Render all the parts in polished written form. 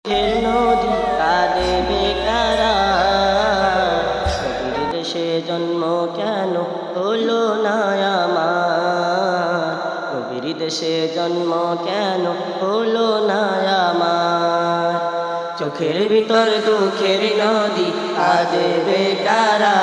নদী কাঁদে বেকারা, নবীর দেশে জন্ম কেন হলো না আমার, নবীর দেশে জন্ম কেন হলো না আমার। চোখের ভিতর দুঃখের নদী কাঁদে বেকারা,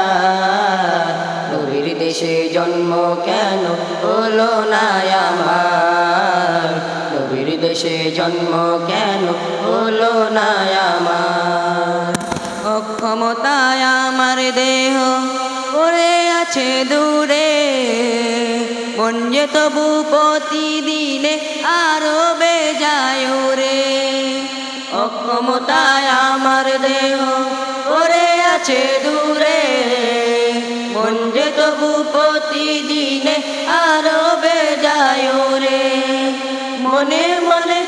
নবীর দেশে জন্ম কেন হলো না আমার, নবীর দেশে জন্ম কেন হলো না আমার। অক্ষমতায় আমার দেহ পড়ে আছে দূরে, মন যে তবু প্রতিদিনে আরো বেজায় রে। অক্ষমতায় আমার দেহ পড়ে আছে দূরে, মন যে তবু প্রতিদিনে আরো বেজায় রে। মনে মনে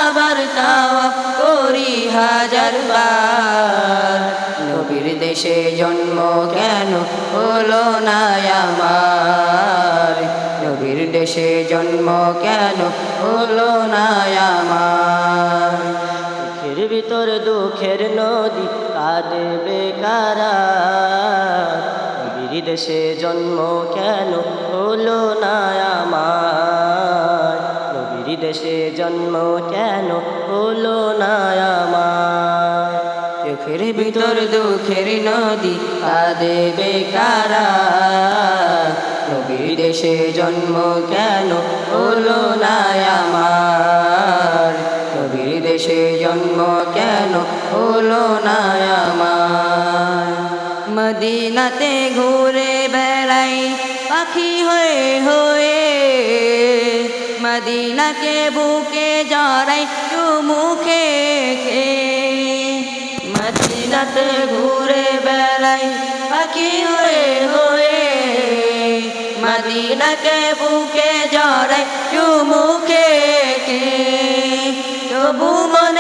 আবার তাওয়াফ করি হাজার বার, নবীর দেশে জন্ম কেন হলো না আমার, নবীর দেশে জন্ম কেন হলো না আমার। চোখের ভিতর দুঃখের নদী কাঁদে বেকারা, নবীর দেশে জন্ম কেন হলো না আমার, নবীর দেশে জন্ম কেন হলো না আমার। চোখের ভিতর দুঃখের নদী কাঁদে বেকারা, নবীর দেশে জন্ম কেন হলো না আমার, নবীর দেশে জন্ম কেন হলো না আমার। মদিনাতে ঘুরে বেড়াই পাখি হয়ে হয়ে, মদিনাকে বুকে জড়াই মুখে মদিনাতে ঘুরে বেড়াই পাখি হয়ে হয়ে, মদিনাকে বুকে জড়াই মুখে তবু মনে